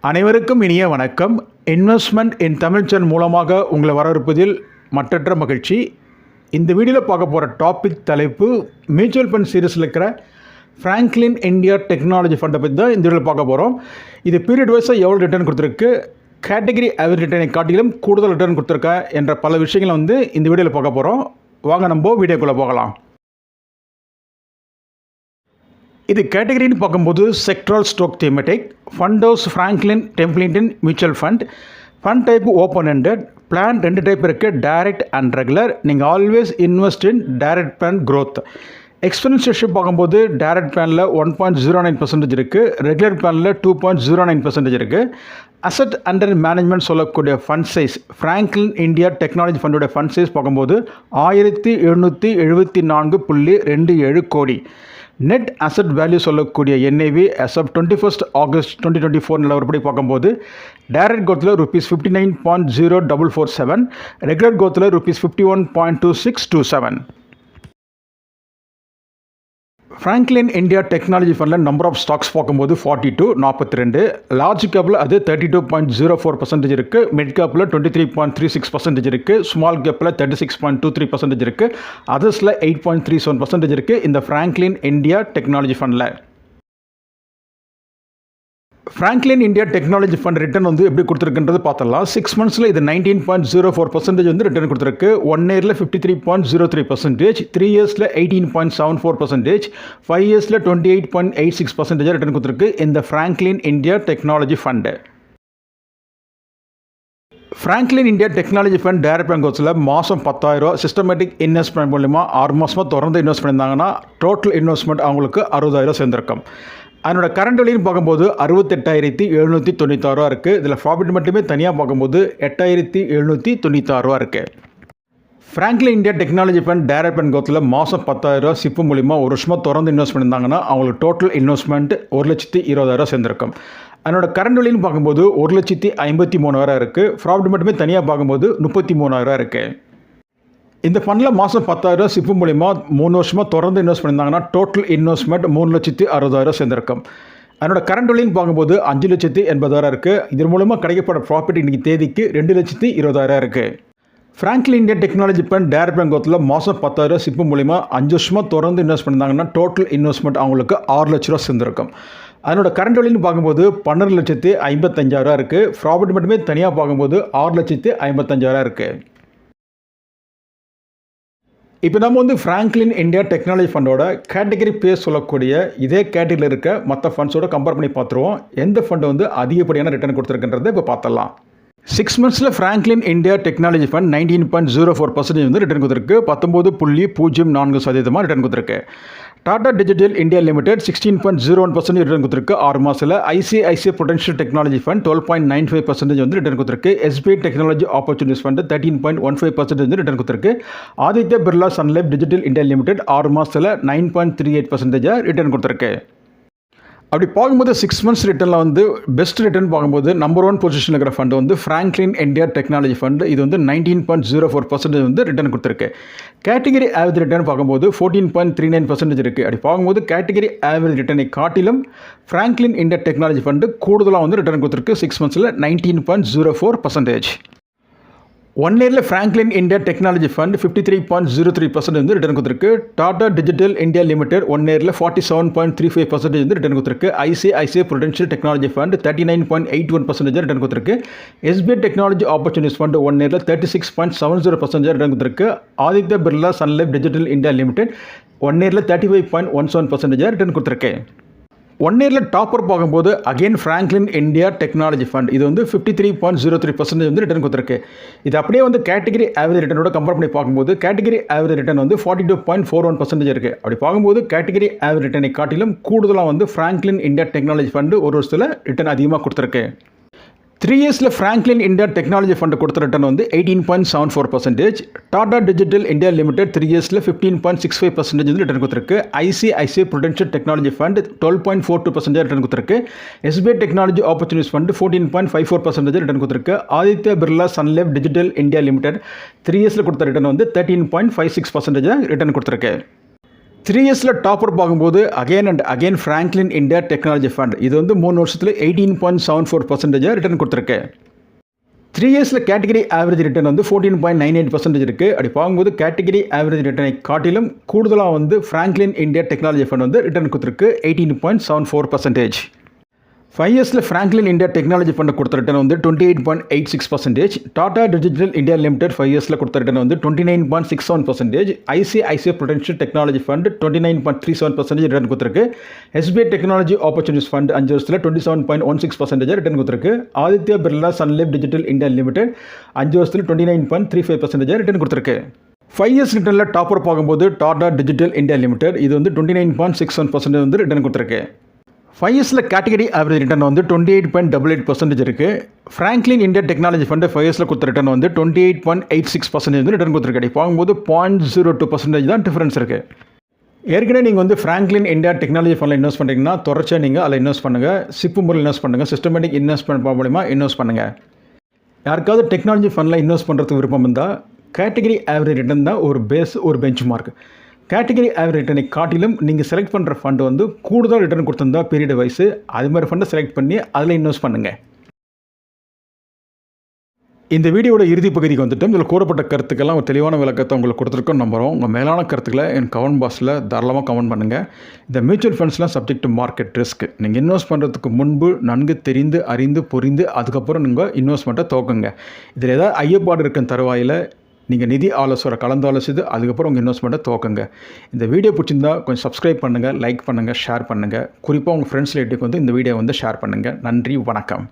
அனைவருக்கும் இனிய வணக்கம். இன்வெஸ்ட்மெண்ட் இன் தமிழ் சேனல் மூலமாக உங்களை வரவேற்பதில் மற்றற்ற மகிழ்ச்சி. இந்த வீடியோவில் பார்க்க போகிற டாபிக் தலைப்பு மியூச்சுவல் ஃபண்ட் சீரீஸில் இருக்கிற ஃப்ராங்க்லின் இந்தியா டெக்னாலஜி ஃபண்டை பற்றி தான் இந்த வீடியோவில் பார்க்க போகிறோம். இது பீரியட் வைஸாக எவ்வளோ ரிட்டர்ன் கொடுத்துருக்கு, கேட்டகரி ஆவரேஜ் ரிட்டர்னை காட்டிலும் கூடுதல் ரிட்டர்ன் கொடுத்துருக்கா என்ற பல விஷயங்களை இந்த வீடியோவில் பார்க்க போகிறோம். வாங்க நம்ம வீடியோக்குள்ளே போகலாம். இது கேட்டகரின்னு பார்க்கும்போது sectoral stock thematic, fund house Franklin Templeton mutual fund. Fund type open ended, plan 2 type இருக்குது, டைரக்ட் அண்ட் ரெகுலர். நீங்கள் always invest in direct plan growth. Expense ratio பார்க்கும்போது டைரக்ட் பிளானில் 1.09% இருக்குது, ரெகுலர் பிளானில் 2.09% இருக்குது. அசட் அண்டர் மேனேஜ்மெண்ட் சொல்லக்கூடிய fund size Franklin India technology ஃபண்டோட fund size பார்க்கும்போது 1774.27 கோடி. நெட் அசட் வேல்யூ சொல்லக்கூடிய NAV as of 21st August 2024 நிலவரப்படி பார்க்கும்போது direct கோத்தில் ₹59.0447, regular கோத்தில் ₹51.2627. Franklin India technology ஃபண்டில் நம்பர் ஆஃப் ஸ்டாக்ஸ் பார்க்கும்போது 42 லார்ஜ் கேப்பில் அது 32.04% இருக்குது, மிட் கேப்பில் 23.36% இருக்குது, ஸ்மால் கேப்பில் 36.23% இருக்குது, அதர்ஸில் 8.37% இருக்குது. இந்த ஃப்ராங்க்லின் இந்தியா டெக்னாலஜி ஃபண்டில் Franklin India technology fund return எப்படி கொடுத்துருக்குன்றது பார்த்துடலாம். 6 மந்த்ஸில் இது 19.04% ரிட்டர்ன் கொடுத்துருக்கு. 1 இயரில் 53.03%, 3 இயர்ஸில் 18.74%, 5 இயர்ஸில் 28.86% ரிட்டர்ன் கொடுத்துருக்கு இந்த Franklin India technology fund. Franklin India technology fund direct bank கோர்ஸில் மாதம் 10,000 சிஸ்டமேட்டிக் இன்வெஸ்ட்மெண்ட் மூலமாக 6 மாதமாக தொடர்ந்து இன்வெஸ்ட் பண்ணியிருந்தாங்கன்னா டோட்டல் இன்வெஸ்ட்மெண்ட் அவங்களுக்கு 60,000 சேர்ந்திருக்கும். அதனோட கரண்ட் வேல்யூன்னு பார்க்கும்போது 68,796 இருக்குது. இதில் ப்ராஃபிட் மட்டுமே தனியாக பார்க்கும்போது 8,796 இருக்குது. Franklin India technology fund direct bank கோர்ஸில் மாதம் 10,000 சிப்பு மூலிமா ஒரு வருஷமாக தொடர்ந்து இன்வெஸ்ட் பண்ணியிருந்தாங்கன்னா அவங்களுக்கு டோட்டல் இன்வெஸ்ட்மெண்ட் 1,20,000 சேர்ந்திருக்கும். அதனோட கரண்ட் வேல்யூன்னு பார்க்கும்போது 1,53,000 இருக்குது. ப்ராஃபிட் மட்டுமே தனியாக பார்க்கும்போது 33,000 இருக்குது. இந்த ஃபண்டில் மாதம் 10,000 சிப்பு மூலிமா 3 வருஷமாக தொடர்ந்து இன்வெஸ்ட் பண்ணியிருந்தாங்கன்னா டோட்டல் இன்வெஸ்ட்மெண்ட் 3,60,000 சேர்ந்திருக்கும். அதனோட கரண்ட் வேல்யூன்னு பார்க்கும்போது 5,80,000 இருக்குது. இதன் மூலமாக கிடைக்கப்பட்ட ப்ராஃபிட் இன்றைக்கி தேதிக்கு 2,20,000 இருக்குது. Franklin India technology fund direct bank கோர்ஸில் மாதம் 10,000 சிப்பு மூலிமா 5 வருஷமாக தொடர்ந்து இன்வெஸ்ட் பண்ணியிருந்தாங்கன்னா டோட்டல் இன்வெஸ்ட்மெண்ட் அவங்களுக்கு 6 லட்ச ரூபா சேர்ந்திருக்கும். அதனோட கரண்ட் வேல்யூன்னு பார்க்கும்போது 12,55,000 இருக்குது. ப்ராஃபிட் மட்டுமே தனியாக பார்க்கும்போது 6,55,000 இருக்குது. இப்போ நம்ம ஃப்ராங்க்லின் இந்தியா டெக்னாலஜி ஃபண்டோட கேட்டகரி பேர் சொல்லக்கூடிய இதே கேட்டகரியில் இருக்க மற்ற ஃபண்ட்ஸோட கம்பேர் பண்ணி பார்த்துருவோம். எந்த ஃபண்டு அதிகப்படியான ரிட்டர்ன் கொடுத்துருக்குன்றதை இப்போ பார்த்துடலாம். 6 மந்த்ஸில் Franklin India technology fund 19.04% return கொடுத்துருக்கு. 19.04% ரிட்டர்ன் கொடுத்துருக்கு. Tata digital India limited 16.01% return கொடுத்துருக்கு 6 மாதத்தில். ICICI potential technology fund 12.95% return கொடுத்துருக்கு. SBI technology opportunities fund 13.15% return கொடுத்துருக்கு. Aditya Birla Sun Life digital India limited 6 மாதத்தில் 9.38% ரிட்டர்ன் கொடுத்துருக்கு. அப்படி பார்க்கும்போது 6 மந்த்ஸ் ரிட்டர்னில் பெஸ்ட் ரிட்டர்ன் பார்க்கும்போது நம்பர் 1 பொசிஷனில் இருக்கிற fund Franklin India technology fund. இது 19.04% ரிட்டர்ன் கொடுத்துருக்கு. கேட்டகரி ஆவரேஜ் ரிட்டர்ன் பார்க்கும்போது 14.39% இருக்குது. அப்படி பார்க்கும்போது கேட்டகரி ஆவரேஜ் ரிட்டர்னை காட்டிலும் ஃப்ராங்க்லின் இந்தியா டெக்னாலஜி ஃபண்டு கூடுதலாக ரிட்டர்ன் கொடுத்துருக்கு. 6 மந்த்ஸில் 19.04%. 1 இயரில் Franklin India technology fund 53.03% return கொடுத்துருக்கு. டாடா டிஜிட்டல் இந்தியா லிமிடெட் 1 இயரில் 47.35% ரிட்டர்ன் கொடுத்துருக்கு. ICICI potential technology fund 39.81% return கொடுத்துருக்கு. SBI டெக்னாலஜி ஆப்பர்ச்சுனிட்டிஸ் ஃபண்ட் 1 இயரில் 36.70% ரிட்டர்ன் கொடுத்துருக்கு. Aditya Birla Sun Life digital India limited 1 இயரில் 35.17% ரிட்டர்ன் கொடுத்துருக்கு. 1 இயரில் டாப்பர் பார்க்கும்போது again Franklin India technology fund. இது 53.03% ரிட்டர்ன் கொடுத்துருக்கு. இது அப்படியே கேட்டகரி ஆவரேஜ் ரிட்டர்னோட கம்பேர் பண்ணி பார்க்கும்போது கேட்டகரி ஆவரேஜ் ரிட்டர்ன் 42.41% இருக்குது. அப்படி பார்க்கும்போது கேட்டகரி ஆவரேஜ் ரிட்டர்னை காட்டிலும் கூடுதலாக ஃப்ராங்க்லின் இந்தியா டெக்னாலஜி ஃபண்டு ஒரு வருஷத்தில் ரிட்டர்ன் அதிகமாக கொடுத்துருக்கு. 3 இயர்ஸில் ஃப்ராங்க்லின் இந்தியா டெக்னாலஜி ஃபண்டு கொடுத்த return 18.74%. Tata digital India limited 3 இயர்ஸில் 15.65% ரிட்டர்ன் கொடுத்துருக்கு. ICICI potential technology fund 12.42% return கொடுத்துருக்கு. SBI technology opportunities fund 14.54% return கொடுத்துருக்கு. Aditya Birla Sun Life digital India limited 3 இயர்ஸில் கொடுத்த ரிட்டர்ன் 13.56% ரிட்டர்ன் கொடுத்துருக்கு. 3 இயர்ஸில் டாப்பர் பார்க்கும்போது again and again Franklin India technology fund இது வந்து 3 வருஷத்தில் 18.74% ரிட்டர்ன் கொடுத்துருக்கு. 3 இயர்ஸில் கேட்டகரி ஆவரேஜ் ரிட்டர்ன் வந்து 14.98% இருக்குது. அப்படி பார்க்கும்போது கேட்டகரி ஆவரேஜ் ரிட்டர்னை காட்டிலும் கூடுதலாக வந்து ஃப்ராங்க்லின் இந்தியா டெக்னாலஜி ஃபண்ட் வந்து ரிட்டர்ன் கொடுத்துருக்கு 18.74%. 5 இயர்ஸில் ஃப்ராங்க்லின் இந்தியா டெக்னாலஜி ஃபண்ட் கொடுத்த ரிட்டர்ன் வந்து 28.86%. டாடா டிஜிட்டல் இந்தியா லிமிடெட் 5 இயர்ஸில் கொடுத்த ரிட்டர்ன் வந்து 29.67%. ICICI Prudential technology fund 29.37% return கொடுத்துருக்கு. எஸ்பிஐ டெக்னாலஜி ஆப்பர்ச்சுனிட்டிஸ் ஃபண்ட் 5 வருஷத்தில் 27.16% ரிட்டர்ன் கொடுத்துருக்கு. Aditya Birla Sun Life digital India limited 5 வருஷத்தில் 29.35% ரிட்டர்ன் கொடுத்துருக்கு. 5 இயர்ஸ் ரிட்டர்னில் டாப்பர் பார்க்கும்போது டாடா டிஜிட்டல் இந்தியா லிமிடெட் இது வந்து 29.61% வந்து ரிட்டர்ன் கொடுத்துருக்கு. 5 இயர்ஸில் கேட்டகரி ஆவரேஜ் ரிட்டர்ன் வந்து 28.88% இருக்குது. ஃப்ராங்க்லின் இந்தியா டெக்னாலஜி ஃபண்டு 5 இயர்ஸில் கொடுத்த ரிட்டர்ன் வந்து 28.86% வந்து ரிட்டர்ன் கொடுத்துருக்கு. பார்க்கும்போது 0.02% தான் டிஃபரன்ஸ் இருக்குது. ஏற்கனவே நீங்கள் வந்து ஃப்ராங்க்லின் இந்தியா டெக்னாலஜி ஃபண்டில் இன்வெஸ்ட் பண்ணுறீங்கன்னா தொடர்ச்சியாக நீங்கள் அதில் இன்வெஸ்ட் பண்ணுங்கள். சிப்பு முறையில் இன்வெஸ்ட் பண்ணுங்கள். சிஸ்டமேட்டிக் இன்வெஸ்ட்மெண்ட் மூலமா இன்வெஸ்ட் பண்ணுங்கள். யாருக்காவது டெக்னாலஜி ஃபண்டில் இன்வெஸ்ட் பண்ணுறதுக்கு விருப்பம் இருந்தால் கேட்டகரி ஆவரேஜ் ரிட்டர்ன் தான் ஒரு பேஸ், ஒரு பெஞ்ச் மார்க். கேட்டகரி ஆவரேஜ் ரிட்டர்னை காட்டிலும் நீங்கள் செலக்ட் பண்ணுற ஃபண்டு வந்து கூடுதல் ரிட்டர்ன் கொடுத்துருந்தா பீரியட் வைஸு அது மாதிரி ஃபண்டை செலக்ட் பண்ணி அதில் இன்வெஸ்ட் பண்ணுங்கள். இந்த வீடியோட இறுதி பகுதிக்கு வந்துட்டோம். இதில் கூறப்பட்ட கருத்துக்கெல்லாம் ஒரு தெளிவான விளக்கத்தை உங்களுக்கு கொடுத்துருக்கோம் நம்புகிறோம். உங்கள் மேலான கருத்துக்களை என் கமெண்ட் பாக்ஸில் தாராளமாக கமெண்ட் பண்ணுங்கள். இந்த மியூச்சுவல் ஃபண்ட்ஸ்லாம் சப்ஜெக்ட் டு மார்க்கெட் ரிஸ்க். நீங்கள் இன்வெஸ்ட் பண்ணுறதுக்கு முன்பு நன்கு தெரிந்து அறிந்து புரிந்து அதுக்கப்புறம் நீங்கள் இன்வெஸ்ட்மெண்ட்டை துவக்குங்க. இதில் ஏதாவது ஐயப்பாடு இருக்க தருவாயில் நீங்கள் நிதி ஆலோசனை கலந்தாலோசித்து அதுக்கப்புறம் உங்கள் இன்வெஸ்ட்மெண்ட்டை துவக்குங்க. இந்த வீடியோ பிடிச்சிருந்தா கொஞ்சம் சப்ஸ்கிரைப் பண்ணுங்கள், லைக் பண்ணுங்கள், ஷேர் பண்ணுங்கள். குறிப்பாக உங்கள் ஃப்ரெண்ட்ஸ் ரிலேட்டிவ்க்கு வந்து இந்த வீடியோ வந்து ஷேர் பண்ணுங்கள். நன்றி, வணக்கம்.